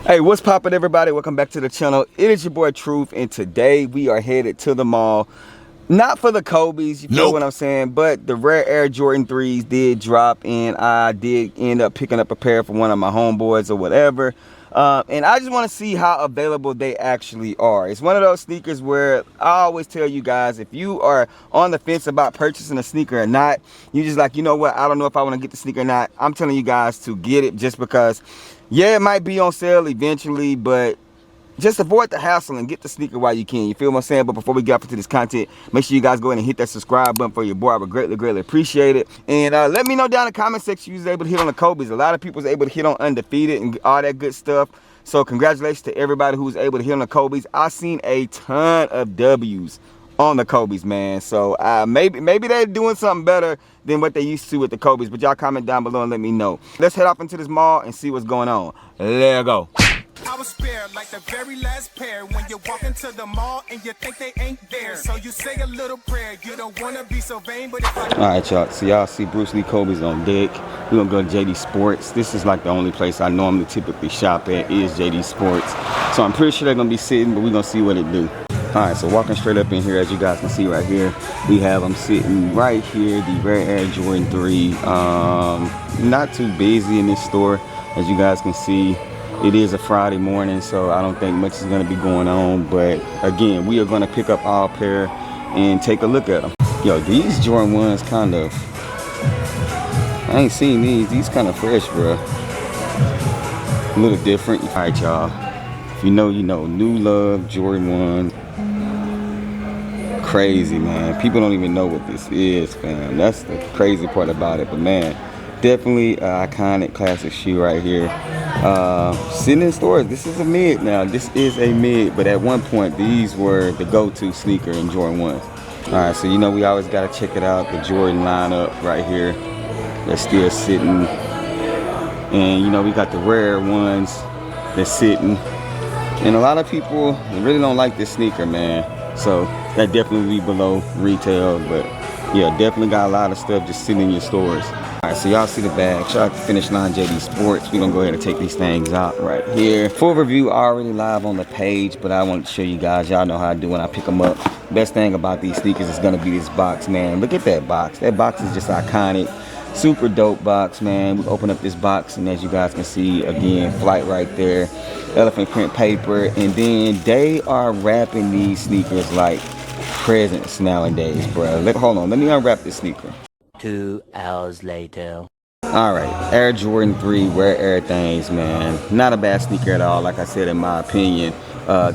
Hey, what's poppin', everybody? Welcome back to the channel. It is your boy Truth, and today we are headed to the mall. Not for the Kobe's, you feel what I'm saying, but the Rare Air Jordan 3s did drop, and I did end up picking up a pair for one of my homeboys or whatever. And I just want to see how available they actually are. It's one of those sneakers where I always tell you guys, if you are on the fence about purchasing a sneaker or not, you just like, you know what, I don't know if I want to get the sneaker or not. I'm telling you guys to get it just because, yeah, it might be on sale eventually, but just avoid the hassle and get the sneaker while you can. You feel what I'm saying? But before we get into this content, make sure you guys go ahead and hit that subscribe button for your boy. I would greatly appreciate it. And let me know down in the comment section you was able to hit on the Kobe's. A lot of people was able to hit on Undefeated and all that good stuff. So congratulations to everybody who was able to hit on the Kobe's. I seen a ton of W's on the Kobe's, man. So maybe they're doing something better than what they used to with the Kobe's. But y'all comment down below and let me know. Let's head off into this mall and see what's going on. Let's go. I was spared like the very last pair when you walk into the mall and you think they ain't there. So you say a little prayer. You don't want to be so vain, but if all right, y'all. So y'all see Bruce Lee Kobe's on deck. We're going to go to JD Sports. This is like the only place I normally typically shop at is JD Sports. So I'm pretty sure they're going to be sitting, but we're going to see what it do. All right, so walking straight up in here, as you guys can see right here, we have them sitting right here, the Rare Air Jordan 3. Not too busy in this store, as you guys can see. It is a Friday morning, so I don't think much is going to be going on. But again, we are going to pick up our pair and take a look at them. Yo, these Jordan 1s kind of, I ain't seen these. These kind of fresh, bro. A little different. All right, y'all. If you know, you know. New Love Jordan 1. Crazy, man. People don't even know what this is, fam. That's the crazy part about it. But man, definitely an iconic classic shoe right here. Sitting in stores, this is a mid now. This is a mid, but at one point these were the go-to sneaker in Jordan 1. Alright, so you know we always gotta check it out, the Jordan lineup right here. They're still sitting. And you know we got the rare ones that's sitting. And a lot of people really don't like this sneaker, man. So that definitely be below retail, but yeah, definitely got a lot of stuff just sitting in your stores. Alright, so y'all see the bag. Shout out to Finish Line JD Sports. We're gonna go ahead and take these things out right here. Full review already live on the page, but I want to show you guys. Y'all know how I do when I pick them up. Best thing about these sneakers is gonna be this box, man. Look at that box. That box is just iconic. Super dope box, man. We open up this box, and as you guys can see, again, flight right there. Elephant print paper, and then they are wrapping these sneakers like presents nowadays, bro. Hold on, let me unwrap this sneaker. 2 hours later. Alright, Air Jordan 3 Rare Air things, man. Not a bad sneaker at all, like I said, in my opinion.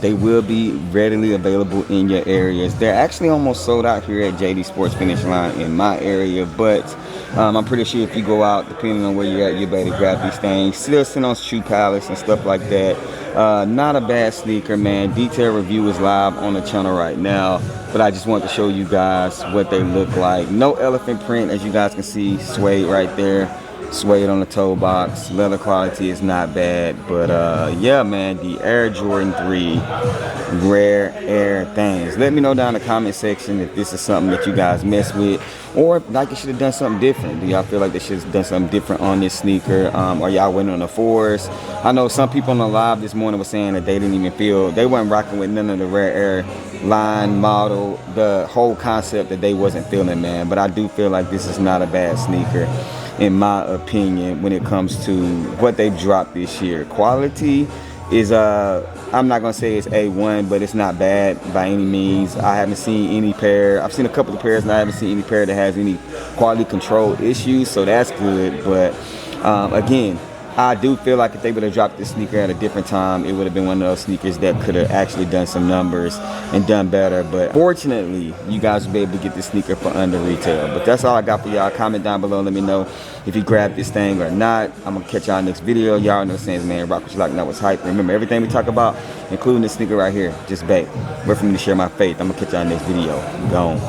They will be readily available in your areas. They're actually almost sold out here at JD Sports Finish Line in my area, but I'm pretty sure if you go out, depending on where you're at, you'll be able to grab these things. Still sitting on Shoe Palace and stuff like that. Not a bad sneaker, man. Detailed review is live on the channel right now, but I just wanted to show you guys what they look like. No elephant print, as you guys can see, suede right there. Suede on the toe box. Leather quality is not bad, but yeah, man, the Air Jordan 3 Rare Air things. Let me know down in the comment section if this is something that you guys mess with, or if like you should have done something different. Do y'all feel like they should have done something different on this sneaker? Are y'all waiting on the 4s? I know some people on the live this morning were saying that they didn't even feel, they weren't rocking with none of the Rare Air line, model, the whole concept, that they wasn't feeling, man. But I do feel like this is not a bad sneaker, in my opinion, when it comes to what they've dropped this year. Quality is, I'm not gonna say it's A1, but it's not bad by any means. I haven't seen any pair, I've seen a couple of pairs, and I haven't seen any pair that has any quality control issues, so that's good. But again, I do feel like if they would have dropped this sneaker at a different time, it would have been one of those sneakers that could have actually done some numbers and done better. But fortunately, you guys will be able to get this sneaker for under retail. But that's all I got for y'all. Comment down below. Let me know if you grabbed this thing or not. I'm going to catch y'all next video. Y'all know what I'm saying, man. Rock what you like, not what's hype. Remember, everything we talk about, including this sneaker right here, just bait. Wait for me to share my faith. I'm going to catch y'all next video. Gone.